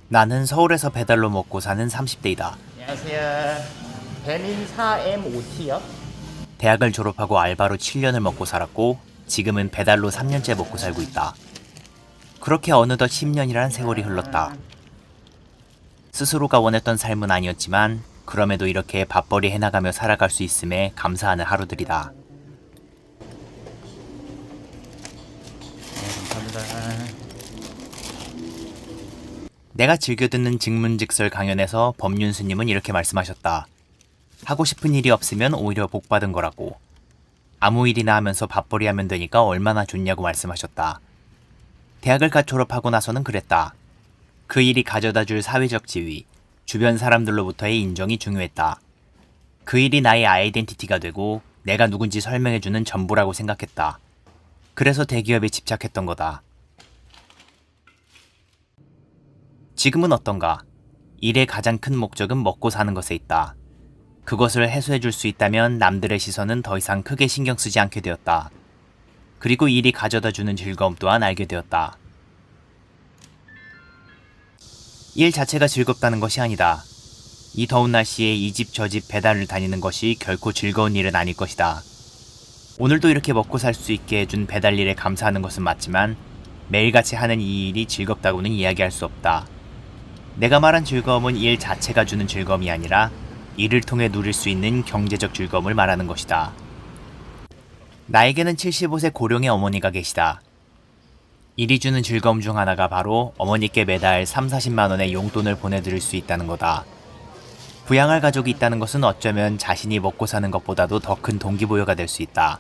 나는 서울에서 배달로 먹고 사는 30대이다. 안녕하세요. 배민 4M5T요? 대학을 졸업하고 알바로 7년을 먹고 살았고 지금은 배달로 3년째 먹고 살고 있다. 그렇게 어느덧 10년이란 세월이 흘렀다. 스스로가 원했던 삶은 아니었지만 그럼에도 이렇게 밥벌이 해나가며 살아갈 수 있음에 감사하는 하루들이다. 감사합니다. 내가 즐겨 듣는 증문즉설 강연에서 법륜 스님은 이렇게 말씀하셨다. 하고 싶은 일이 없으면 오히려 복받은 거라고. 아무 일이나 하면서 밥벌이 하면 되니까 얼마나 좋냐고 말씀하셨다. 대학을 갓 졸업하고 나서는 그랬다. 그 일이 가져다줄 사회적 지위, 주변 사람들로부터의 인정이 중요했다. 그 일이 나의 아이덴티티가 되고 내가 누군지 설명해주는 전부라고 생각했다. 그래서 대기업에 집착했던 거다. 지금은 어떤가? 일의 가장 큰 목적은 먹고 사는 것에 있다. 그것을 해소해줄 수 있다면 남들의 시선은 더 이상 크게 신경 쓰지 않게 되었다. 그리고 일이 가져다주는 즐거움 또한 알게 되었다. 일 자체가 즐겁다는 것이 아니다. 이 더운 날씨에 이 집 저 집 배달을 다니는 것이 결코 즐거운 일은 아닐 것이다. 오늘도 이렇게 먹고 살 수 있게 해준 배달 일에 감사하는 것은 맞지만 매일같이 하는 이 일이 즐겁다고는 이야기할 수 없다. 내가 말한 즐거움은 일 자체가 주는 즐거움이 아니라 이를 통해 누릴 수 있는 경제적 즐거움을 말하는 것이다. 나에게는 75세 고령의 어머니가 계시다. 일이 주는 즐거움 중 하나가 바로 어머니께 매달 3, 40만 원의 용돈을 보내드릴 수 있다는 거다. 부양할 가족이 있다는 것은 어쩌면 자신이 먹고 사는 것보다도 더 큰 동기부여가 될 수 있다.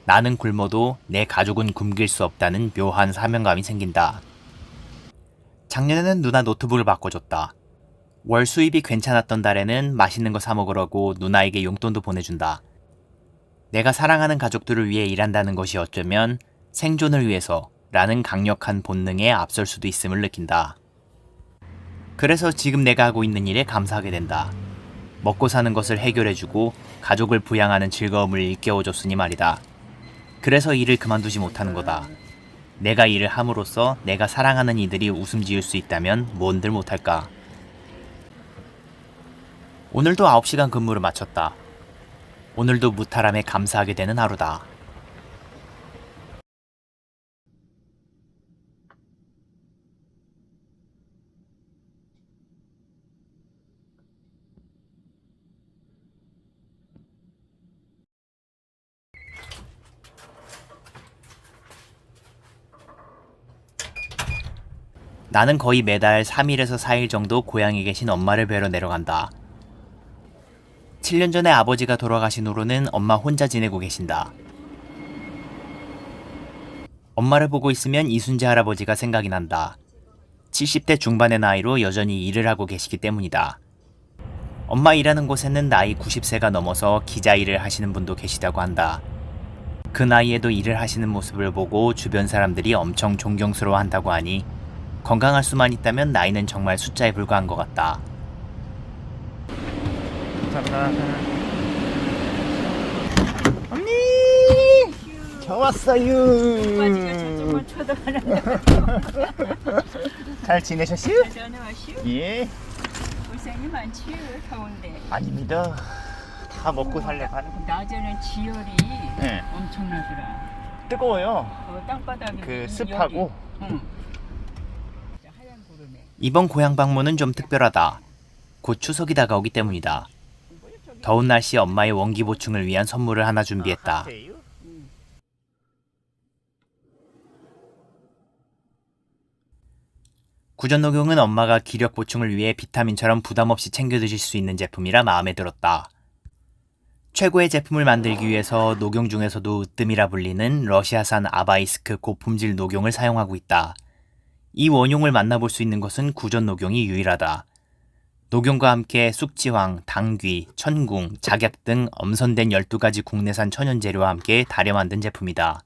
나는 굶어도 내 가족은 굶길 수 없다는 묘한 사명감이 생긴다. 작년에는 누나 노트북을 바꿔줬다. 월 수입이 괜찮았던 달에는 맛있는 거 사 먹으라고 누나에게 용돈도 보내준다. 내가 사랑하는 가족들을 위해 일한다는 것이 어쩌면 생존을 위해서 라는 강력한 본능에 앞설 수도 있음을 느낀다. 그래서 지금 내가 하고 있는 일에 감사하게 된다. 먹고 사는 것을 해결해주고 가족을 부양하는 즐거움을 일깨워줬으니 말이다. 그래서 일을 그만두지 못하는 거다. 내가 일을 함으로써 내가 사랑하는 이들이 웃음 지을 수 있다면 뭔들 못할까. 오늘도 9시간 근무를 마쳤다. 오늘도 무탈함에 감사하게 되는 하루다. 나는 거의 매달 3일에서 4일 정도 고향에 계신 엄마를 뵈러 내려간다. 7년 전에 아버지가 돌아가신 후로는 엄마 혼자 지내고 계신다. 엄마를 보고 있으면 이순재 할아버지가 생각이 난다. 70대 중반의 나이로 여전히 일을 하고 계시기 때문이다. 엄마 일하는 곳에는 나이 90세가 넘어서 기자 일을 하시는 분도 계시다고 한다. 그 나이에도 일을 하시는 모습을 보고 주변 사람들이 엄청 존경스러워 한다고 하니 건강할 수만 있다면 나이는 정말 숫자에 불과한 것 같다. 감사합니다. 언니! 저 왔어요. 오빠지가 저쪽만 쳐다보는데 잘 지내셨어요? 전에 와시오? 예. 고생이 많지요 더운데. 아닙니다. 다 먹고 살려고 하는 건데. 낮에는 지열이 네. 엄청나더라. 뜨거워요. 땅바닥이 그 습하고. 응. 하얀 구름에. 이번 고향 방문은 좀 특별하다. 곧 추석이 다가오기 때문이다. 더운 날씨 엄마의 원기 보충을 위한 선물을 하나 준비했다. 하세요? 구전녹용은 엄마가 기력 보충을 위해 비타민처럼 부담 없이 챙겨 드실 수 있는 제품이라 마음에 들었다. 최고의 제품을 만들기 위해서 녹용 중에서도 으뜸이라 불리는 러시아산 아바이스크 고품질 녹용을 사용하고 있다. 이 원용을 만나볼 수 있는 것은 구전녹용이 유일하다. 녹용과 함께 쑥지황, 당귀, 천궁, 작약 등 엄선된 12가지 국내산 천연재료와 함께 달여 만든 제품이다.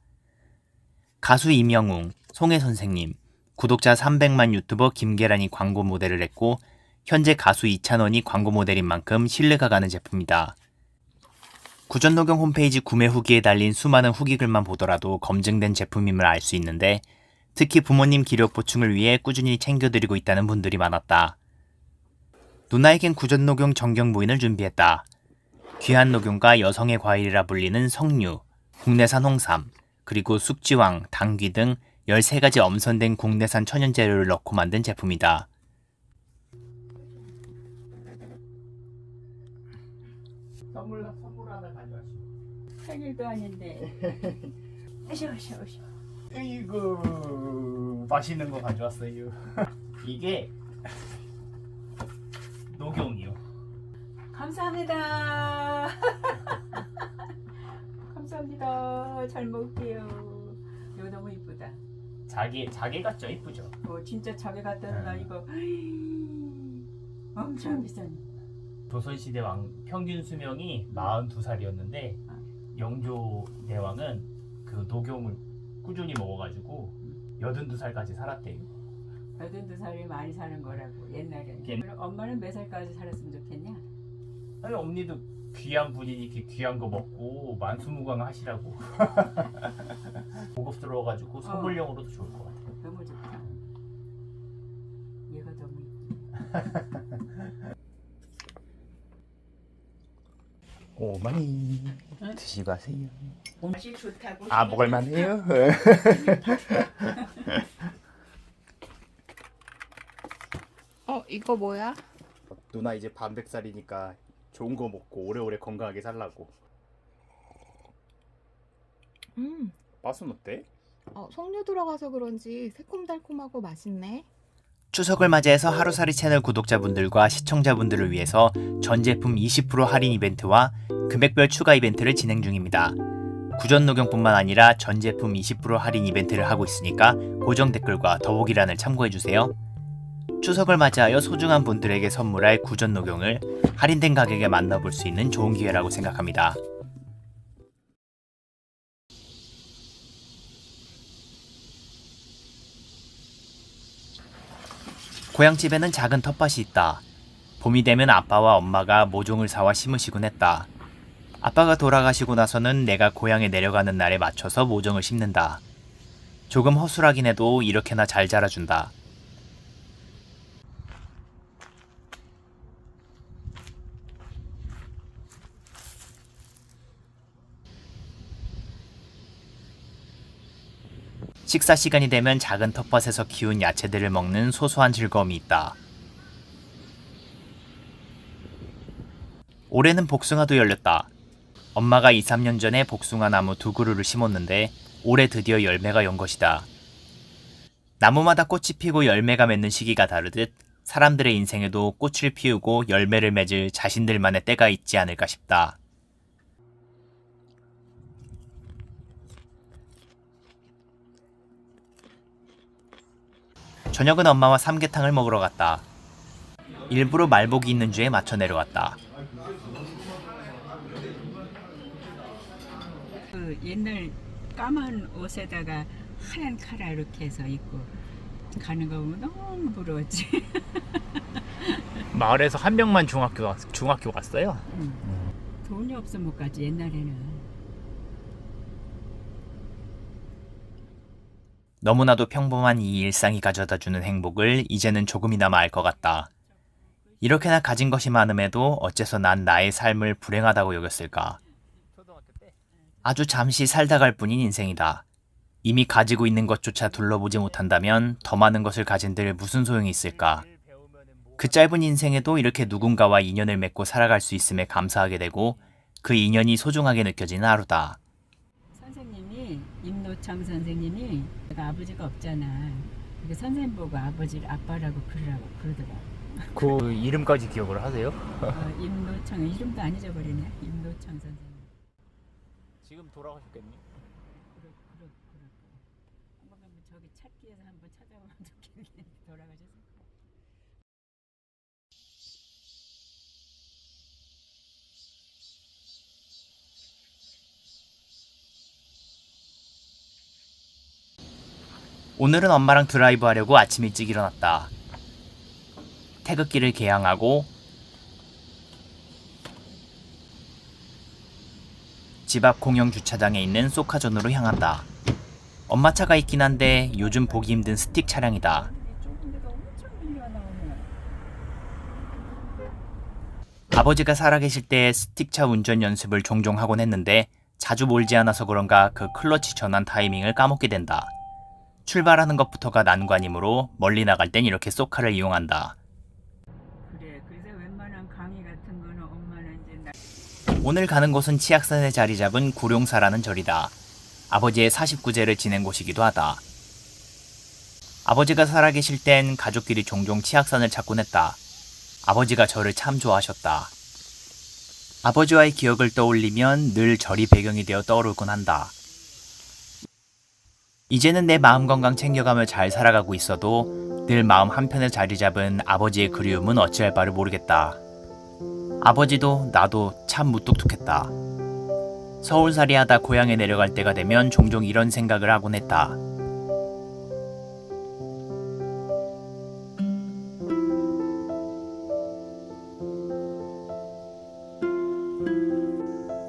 가수 임영웅, 송혜 선생님, 구독자 300만 유튜버 김계란이 광고 모델을 했고 현재 가수 이찬원이 광고 모델인 만큼 신뢰가 가는 제품이다. 구전녹용 홈페이지 구매 후기에 달린 수많은 후기글만 보더라도 검증된 제품임을 알 수 있는데 특히 부모님 기력 보충을 위해 꾸준히 챙겨드리고 있다는 분들이 많았다. 누나에겐 구전녹용 정경부인을 준비했다. 귀한 녹용과 여성의 과일이라 불리는 석류, 국내산 홍삼, 그리고 숙지황, 당귀 등 13가지 엄선된 국내산 천연재료를 넣고 만든 제품이다. 선물 하나 가져가시오. 생일도 아닌데. 오셔. 이거 맛있는 거 가져왔어요. 이게 녹용이요. 감사합니다. 감사합니다. 잘 먹을게요. 이거 너무 이쁘다. 자개 같죠? 이쁘죠? 진짜 자기 갖다 나 이거 엄청 비싸네. 조선시대 왕 평균 수명이 42살이었는데 영조 대왕은 그 녹용을 꾸준히 먹어가지고 82살까지 살았대요. 82살이 많이 사는 거라고 옛날에. 그럼 엄마는 몇 살까지 살았으면 좋겠냐? 아니 언니도 귀한 분이니 이렇게 귀한 거 먹고 만수무강 하시라고. 고급스러워가지고 선물용으로도 좋을 것 같아요. 너무 좋다. 얘가 너무 이쁘다. 오마니 드시고 가세요. 맛이 좋다고. 아 먹을만해요? 이거 뭐야? 누나 이제 반백살이니까 좋은 거 먹고 오래오래 건강하게 살라고. 맛은 어때? 석류 들어가서 그런지 새콤달콤하고 맛있네. 추석을 맞이해서 하루살이 채널 구독자분들과 시청자분들을 위해서 전 제품 20% 할인 이벤트와 금액별 추가 이벤트를 진행 중입니다. 구전녹용뿐만 아니라 전 제품 20% 할인 이벤트를 하고 있으니까 고정 댓글과 더보기란을 참고해주세요. 추석을 맞이하여 소중한 분들에게 선물할 구전녹용을 할인된 가격에 만나볼 수 있는 좋은 기회라고 생각합니다. 고향집에는 작은 텃밭이 있다. 봄이 되면 아빠와 엄마가 모종을 사와 심으시곤 했다. 아빠가 돌아가시고 나서는 내가 고향에 내려가는 날에 맞춰서 모종을 심는다. 조금 허술하긴 해도 이렇게나 잘 자라준다. 식사 시간이 되면 작은 텃밭에서 키운 야채들을 먹는 소소한 즐거움이 있다. 올해는 복숭아도 열렸다. 엄마가 2, 3년 전에 복숭아 나무 2그루를 심었는데 올해 드디어 열매가 연 것이다. 나무마다 꽃이 피고 열매가 맺는 시기가 다르듯 사람들의 인생에도 꽃을 피우고 열매를 맺을 자신들만의 때가 있지 않을까 싶다. 저녁은 엄마와 삼계탕을 먹으러 갔다. 일부러 말복이 있는 주에 맞춰 내려갔다. 그 옛날 까만 옷에다가 하얀 카라 이렇게 해서 입고 가는 거 보면 너무 부러웠지. 마을에서 한 명만 중학교 갔어요? 돈이 없어 못 가지 옛날에는. 너무나도 평범한 이 일상이 가져다주는 행복을 이제는 조금이나마 알 것 같다. 이렇게나 가진 것이 많음에도 어째서 난 나의 삶을 불행하다고 여겼을까? 아주 잠시 살다 갈 뿐인 인생이다. 이미 가지고 있는 것조차 둘러보지 못한다면 더 많은 것을 가진들 무슨 소용이 있을까? 그 짧은 인생에도 이렇게 누군가와 인연을 맺고 살아갈 수 있음에 감사하게 되고 그 인연이 소중하게 느껴지는 하루다. 선생님이 임노창 선생님이 내가 아버지가 없잖아. 그 선생님 보고 아버지를 아빠라고 그러더라고. 그 이름까지 기억을 하세요? 임노창 이름도 안 잊어버리네. 임노창 선생님. 지금 돌아가셨겠니? 한번 저기 찾기에서 한번 찾아보면 좋겠네. 돌아가셔서. 오늘은 엄마랑 드라이브 하려고 아침 일찍 일어났다. 태극기를 개양하고 집 앞 공영 주차장에 있는 소카존으로 향한다. 엄마 차가 있긴 한데 요즘 보기 힘든 스틱 차량이다. 좁은 데가 엄청 밀려 나오네. 아버지가 살아계실 때 스틱차 운전 연습을 종종 하곤 했는데 자주 몰지 않아서 그런가 그 클러치 전환 타이밍을 까먹게 된다. 출발하는 것부터가 난관이므로 멀리 나갈 땐 이렇게 쏘카를 이용한다. 그래. 그래서 웬만한 강의 같은 거는 엄마는 이제 오늘 가는 곳은 치악산에 자리 잡은 구룡사라는 절이다. 아버지의 49제를 지낸 곳이기도 하다. 아버지가 살아계실 땐 가족끼리 종종 치악산을 찾곤 했다. 아버지가 절을 참 좋아하셨다. 아버지와의 기억을 떠올리면 늘 절이 배경이 되어 떠오르곤 한다. 이제는 내 마음 건강 챙겨가며 잘 살아가고 있어도 늘 마음 한편에 자리 잡은 아버지의 그리움은 어찌할 바를 모르겠다. 아버지도 나도 참 무뚝뚝했다. 서울살이 하다 고향에 내려갈 때가 되면 종종 이런 생각을 하곤 했다.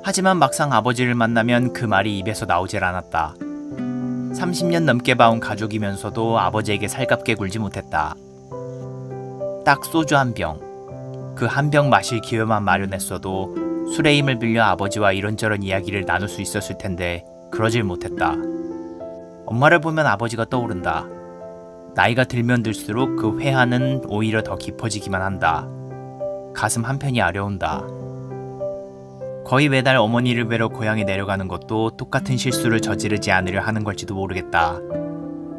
하지만 막상 아버지를 만나면 그 말이 입에서 나오질 않았다. 30년 넘게 봐온 가족이면서도 아버지에게 살갑게 굴지 못했다. 딱 소주 한 병. 그 한 병 마실 기회만 마련했어도 술의 힘을 빌려 아버지와 이런저런 이야기를 나눌 수 있었을 텐데 그러질 못했다. 엄마를 보면 아버지가 떠오른다. 나이가 들면 들수록 그 회한은 오히려 더 깊어지기만 한다. 가슴 한편이 아려온다. 거의 매달 어머니를 뵈러 고향에 내려가는 것도 똑같은 실수를 저지르지 않으려 하는 걸지도 모르겠다.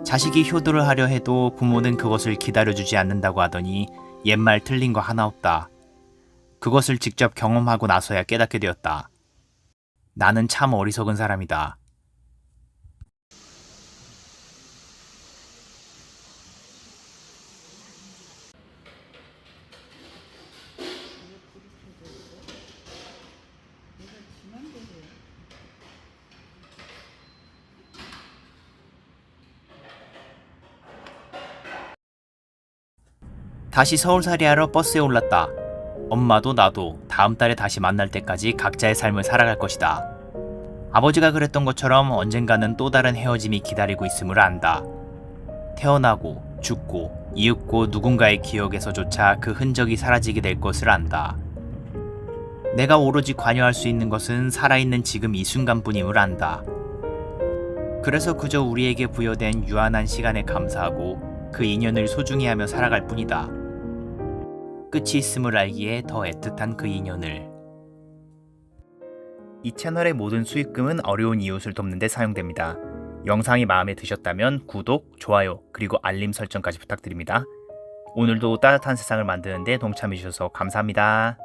자식이 효도를 하려 해도 부모는 그것을 기다려주지 않는다고 하더니 옛말 틀린 거 하나 없다. 그것을 직접 경험하고 나서야 깨닫게 되었다. 나는 참 어리석은 사람이다. 다시 서울살이 하러 버스에 올랐다. 엄마도 나도 다음 달에 다시 만날 때까지 각자의 삶을 살아갈 것이다. 아버지가 그랬던 것처럼 언젠가는 또 다른 헤어짐이 기다리고 있음을 안다. 태어나고 죽고 이윽고 누군가의 기억에서조차 그 흔적이 사라지게 될 것을 안다. 내가 오로지 관여할 수 있는 것은 살아있는 지금 이 순간뿐임을 안다. 그래서 그저 우리에게 부여된 유한한 시간에 감사하고 그 인연을 소중히 하며 살아갈 뿐이다. 끝이 있음을 알기에 더 애틋한 그 인연을. 이 채널의 모든 수익금은 어려운 이웃을 돕는 데 사용됩니다. 영상이 마음에 드셨다면 구독, 좋아요, 그리고 알림 설정까지 부탁드립니다. 오늘도 따뜻한 세상을 만드는 데 동참해 주셔서 감사합니다.